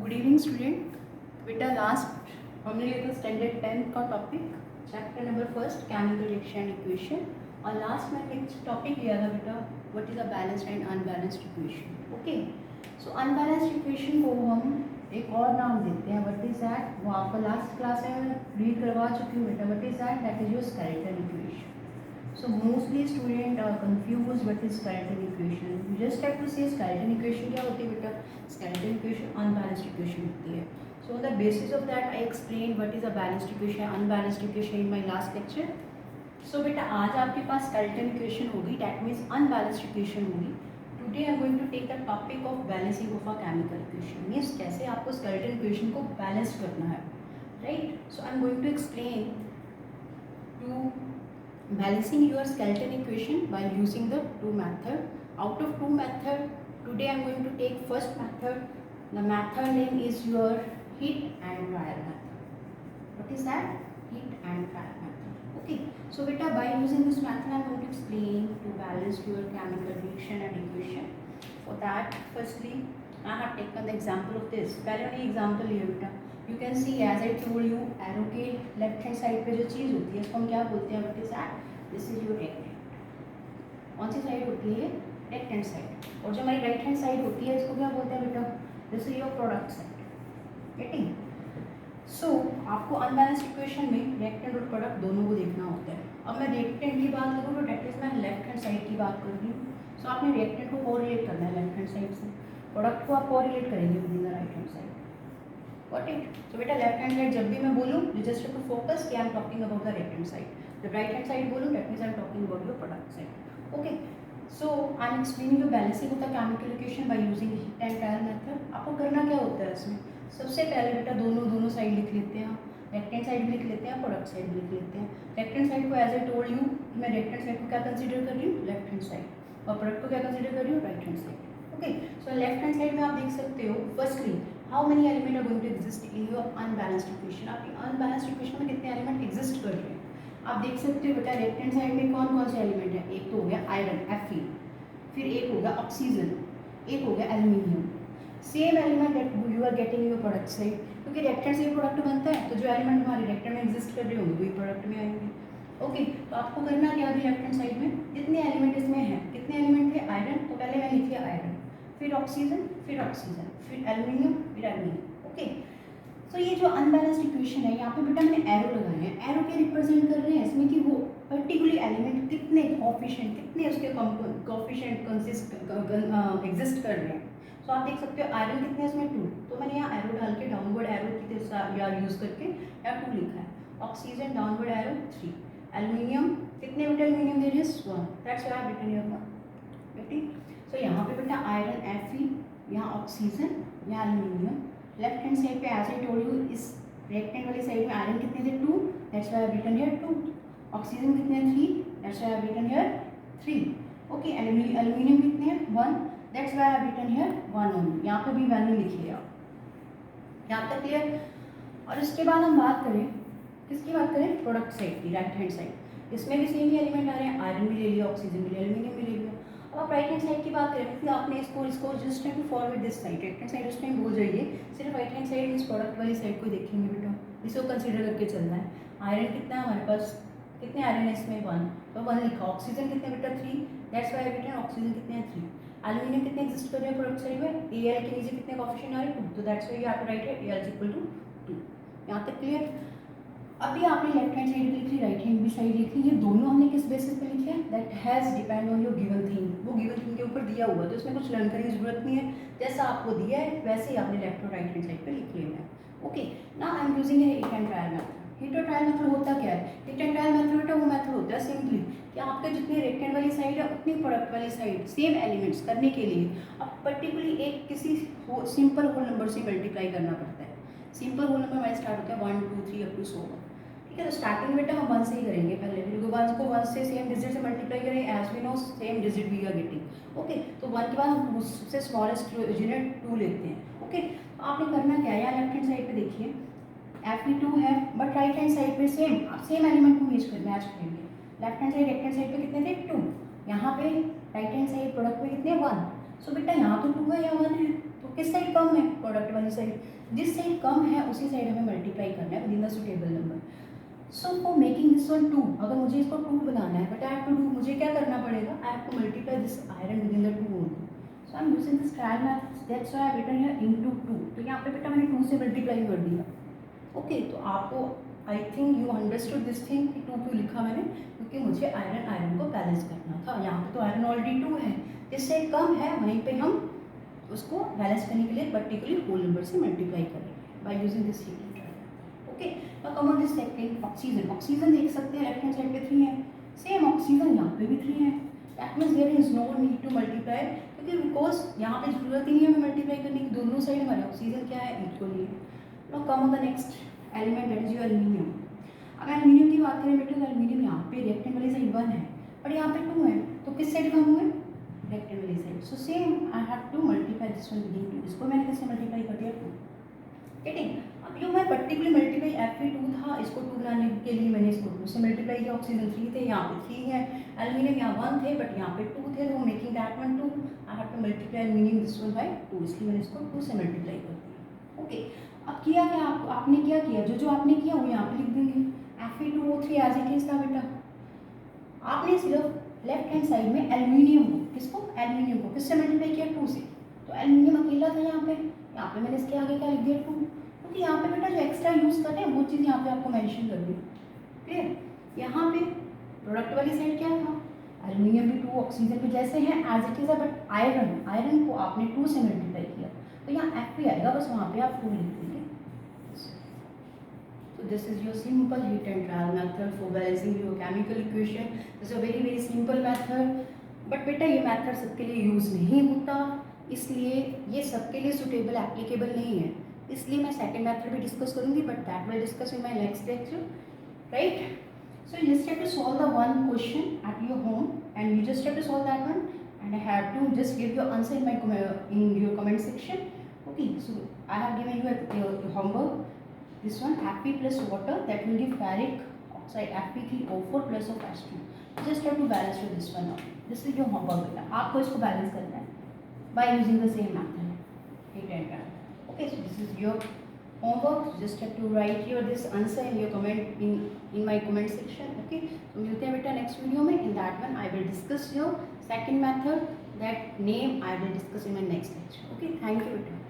Good evening student. बेटा last हमने लिया था स्टैंडर्ड 10th का topic, chapter number first chemical reaction and equation. और लास्ट में एक टॉपिक लिया था बेटा, what is a balanced and unbalanced equation. Okay, so unbalanced equation को हम एक और नाम देते हैं, व्हाट इज दैट। वो आपको लास्ट क्लास में रीड करवा चुकी हूँ बेटा, what is that, that is your skeleton equation. So mostly student are confused what is skeleton equation. You just have to say skeleton equation क्या होती है बेटा. Skeleton equation unbalanced equation होती है. So on the basis of that I explained what is a balanced equation, unbalanced equation in my last lecture. So बेटा आज आपके पास skeleton equation होगी, that means unbalanced equation होगी. Today I am going to take the topic of balancing of a chemical equation. Means कैसे आपको skeleton equation को balance करना है, right? So I am going to explain to balancing your skeleton equation by using the two method. Out of two method, today I am going to take first method. The method name is your heat and trial method. What is that? Heat and trial method. Okay, so beta by using this method I am going to explain to balance your chemical reaction and equation. For that, firstly I have taken the example of this. पहले मैंने example लिया बेटा. You can see as I told you, arrow के left hand side पे जो चीज़ होती है उसको हम क्या बोलते हैं, what is that, this is your rectangle. कौन सी साइड होती है, लेफ्ट हैंड साइड. और जो हमारी राइट हैंड साइड होती है इसको क्या बोलते हैं बेटा, this is your product side. Getting. So आपको अनबैलेंस्ड इक्वेशन में रेक्टेंगल और प्रोडक्ट दोनों को देखना होता है. अब मैं रेक्टेंगल की बात करूँ तो डेट इज मैं लेफ्ट हैंड साइड की बात कर रही हूँ. सो आपने रेक्टेंगल को कोरिलेट करना है लेफ्ट हैंड साइड से, प्रोडक्ट को आप कोरिलेट करेंगे with the right hand side. Got it? So बेटा लेफ्ट हैंड साइड जब भी मैं बोलूँ you just have to focus कि I am talking about the right hand side. जब राइट हैंड साइड बोलूँ that means I am talking about your product side. Okay. So I am explaining the balancing of the chemical equation by using heat and trial method. आपको करना क्या होता है इसमें, सबसे पहले बेटा दोनों साइड लिख लेते हैं. लेफ्ट हैंड साइड भी लिख लेते हैं, प्रोडक्ट साइड भी लिख लेते हैं. लेफ्ट हैंड साइड को एज आई टोल्ड यू मैं लेफ्ट हैंड साइड को क्या कंसीडर कर रही हूँ, लेफ्ट हैंड साइड, और प्रोडक्ट को क्या कंसीडर कर रही हूँ, right hand side. Okay, so left hand side में आप देख सकते हो firstly how many element are going to exist in your unbalanced equation. आपकी अनबैलेंस्ड इक्वेशन में कितने एलिमेंट एग्जिस्ट कर रहे हैं आप देख सकते हो बेटा. लेफ्ट हैंड साइड में कौन कौन से एलिमेंट है, एक तो हो गया आयरन Fe, फिर एक हो गया ऑक्सीजन, एक हो गया aluminium. Same element that you are getting your product side, क्योंकि लेफ्ट हैंड से प्रोडक्ट बनता है तो जो एलिमेंट हमारे लेफ्ट हैंड में एग्जिस्ट कर रहे होंगे वही प्रोडक्ट में आएंगे. ओके, तो आपको करना क्या है लेफ्ट हैंड साइड में जितने एलिमेंट इसमें हैं, कितने एलिमेंट थे, आयरन, तो पहले मैं लिखिए आयरन, फिर ऑक्सीजन, फिर एल्यूमिनियम, फिर एल्यूमिनियम. ओके, सो ये जो अनबैलेंस्ड इक्वेशन है यहाँ पे बेटा मैंने एरो लगाए हैं. एरो क्या रिप्रेजेंट कर रहे हैं इसमें कि वो पर्टिकुलर एलिमेंट कितने कोफिशिएंट, कितने उसके कोफिशिएंट एग्जिस्ट कर रहे हैं. सो आप देख सकते हो आयरन कितने इसमें 2, तो मैंने यहाँ एरो डाल के डाउनवर्ड एरो की या यूज़ करके या 2 लिखा है. ऑक्सीजन डाउनवर्ड एरो 3, एल्यूमिनियम कितने बेटा aluminium there is 1, that's why I have written here 1. So यहाँ पे बेटा आयरन Fe, यहाँ ऑक्सीजन, यहाँ एल्यूमिनियम. लेफ्ट हैंड साइड पे एज आई टोल्ड यू इस रेक्टेंगल वाली साइड में आयरन कितने थे 2, that's why I have written here 2. Oxygen कितने 3, that's why I have written here 3. Okay, aluminium कितने हैं 1, that's why I have written here 1 only. यहाँ पे भी वैल्यू लिखिए आप. यहाँ तक क्लियर. और इसके बाद हम बात करें, किसकी बात करें, प्रोडक्ट साइड की, राइट हैंड साइड. इसमें भी सेम ही एलिमेंट आ रहे हैं, आयरन भी ले लिया, ऑक्सीजन भी ले लिया, एल्यूमिनियम भी ले लिया. अब आप राइट हैंड साइड की बात करें कि आपने इसको just time to forward this side, right hand side उस टाइम भूल जाइए, सिर्फ राइट हैंड साइड इस प्रोडक्ट वाली साइड को देखेंगे बेटा, इसको कंसीडर करके चलना है. आयरन कितना है हमारे पास, कितने आयरन है इसमें 1, तो 1 लिखा. ऑक्सीजन कितने बेटा 3, दैट्स व्हाई रिटन ऑक्सीजन कितने हैं 3. एल्यूमिनियम कितने एग्जिस्ट कर रहे हैं प्रोडक्ट साइड में, Al के नीचे कितने कोफिशिएंट आ रहे हैं 2, तो that's why you have to write है Al इज इक्वल टू 2. यहाँ तक क्लियर. अभी आपने लेफ्ट हैंड साइड लिख ली, राइट हैंड भी साइड लिख ली. ये दोनों हमने किस बेसिस पे लिखे हैं, that has depend on your given thing. वो गिवन थिंग के ऊपर दिया हुआ है तो इसमें कुछ लर्न करने की जरूरत नहीं है. जैसा आपको दिया है वैसे ही आपने लेफ्ट और राइट हैंड साइड पे लिख लेना है. Okay, now I am using hit and trial method. Hit और ट्रायल मेथड होता क्या है, हिट एंड ट्रायल मेथड बेटा वो मेथड होता है सिंपली कि आपके जितनी रेक्टेंगल वाली साइड है उतनी प्रोडक्ट वाली साइड सेम एलिमेंट्स करने के लिए अब पर्टिकुलरली एक किसी सिंपल होल नंबर से मल्टीप्लाई करना पड़ता है. सिंपल होल नंबर हमारे स्टार्ट होता है 1 2 3 अप टू 100. ठीक है, तो स्टार्टिंग बेटा हम 1 से ही करेंगे पहले, क्योंकि 1 को 1 से सेम डिजिट से मल्टीप्लाई करें, as we know same digit we are getting. Okay, तो 1 के बाद हम उससे स्मॉलेस्ट यूनिट 2 लेते हैं. ओके, तो आपने करना क्या है, यहाँ लेफ्ट हैंड साइड पे देखिए Fe2 है, बट राइट हैंड साइड पे सेम एलिमेंट को मैच करेंगे. Left hand side right hand side पे कितने थे 2, यहाँ पे राइट हैंड साइड प्रोडक्ट पे कितने 1. सो बेटा यहाँ तो 2 है या 1 है, तो किस साइड कम है, प्रोडक्ट वाली साइड, जिस साइड कम है उसी साइड हमें मल्टीप्लाई करना है within the suitable number. So for making this one 2, अगर मुझे इसको 2 बनाना है, but I have to do, मुझे क्या करना पड़ेगा, I have to multiply this iron within the 2 only. So I am using this trial method, that's why I written here into 2. तो यहाँ पे बेटा मैंने 2 से मल्टीप्लाई कर दिया. ओके, तो आपको I think you understood this thing कि 2 क्यों लिखा मैंने, क्योंकि मुझे आयरन को बैलेंस करना था. यहाँ पे तो आयरन ऑलरेडी 2 है, जिससे कम है वहीं पे हम उसको बैलेंस करने के लिए पर्टिकुलरली होल नंबर से मल्टीप्लाई करेंगे by using this trial. Okay, now come on this second oxygen. Oxygen देख सकते हैं लेफ्ट हैंड साइड पे 3 है, सेम ऑक्सीजन यहाँ पे भी 3 है. That means there is no need to multiply, क्योंकि बिकॉज यहाँ पे जरूरत ही नहीं है हमें मल्टीप्लाई करने की, दोनों साइड हमारे ऑक्सीजन क्या है, इक्वली है. Now come on the next element, that is your aluminium. अगर एल्यूमिनियम की बात करें बेटा, तो एल्यूमिनियम यहाँ पे रिएक्टेंट वाली साइड 1 है, पर यहाँ पे 2 है, तो किस साइड कम हुए, रिएक्टेंट वाली side. So same I have to multiply this one with 2. इसको मैंने किससे मल्टीप्लाई कर दिया, 2. ठीक. अब जो मैं पर्टिकुलर मल्टीप्लाई Fe2 था, इसको 2 बनाने के लिए मैंने इसको 2 से मल्टीप्लाई किया. ऑक्सीजन 3 थे, यहाँ पे 3 है. एल्यूमिनियम यहाँ 1 थे, बट यहाँ पे 2 थे, तो making that one 2. I have to multiply aluminium this one by 2, इसलिए मैंने इसको 2 से मल्टीप्लाई कर दिया. ओके, अब किया क्या, आपने क्या किया, जो आपने किया वो यहाँ पे लिख देंगे. Fe2O3 एज इट इज था बेटा. आपने सिर्फ लेफ्ट हैंड साइड में एल्यूमिनियम को, किसको, एल्यूमिनियम को किससे मल्टीप्लाई किया, 2 से. तो एल्यूमिनियम अकेला था यहाँ पे मैंने इसके आगे क्या लिख दिया, 2. क्योंकि यहाँ पे बेटा जो एक्स्ट्रा यूज़ कर रहे हैं वो चीज़ यहाँ पे आपको मेंशन कर दी. क्लियर. यहाँ पे प्रोडक्ट वाली साइड क्या था, एल्यूमिनियम भी 2, ऑक्सीजन भी जैसे हैं एज इट इज़ है, बट आयरन को आपने 2 से मल्टीप्लाई किया, तो यहाँ Fe आएगा, बस वहाँ पे आप 2 लिख देंगे. So this is your simple heat and trial method for balancing your chemical equation. This is a very simple method, but बेटा ये मेथड सबके लिए यूज़ नहीं होता, इसलिए ये सबके लिए सुटेबल एप्लीकेबल नहीं है. इसलिए मैं सेकंड मेथड भी डिस्कस करूंगी, but that will discuss in my next lecture, right. So you just have to solve the one question at your home, and you just have to solve that one, and I have to just give your answer in your comment section. Okay, so I have given you your homework. This one, Fe plus water, that will give ferric oxide Fe3O4 plus of H2. Just have to balance with this one now. This is your homework बेटा. आपको इसको balance करना है by using the same method. Heat and trial. Okay, so this is your homework. Just have to write your this answer in your comment in my comment section. Okay. So मिलते हैं बेटा next video में. In that one, I will discuss your second method. That name I will discuss in my next lecture. Okay. Thank you बेटा.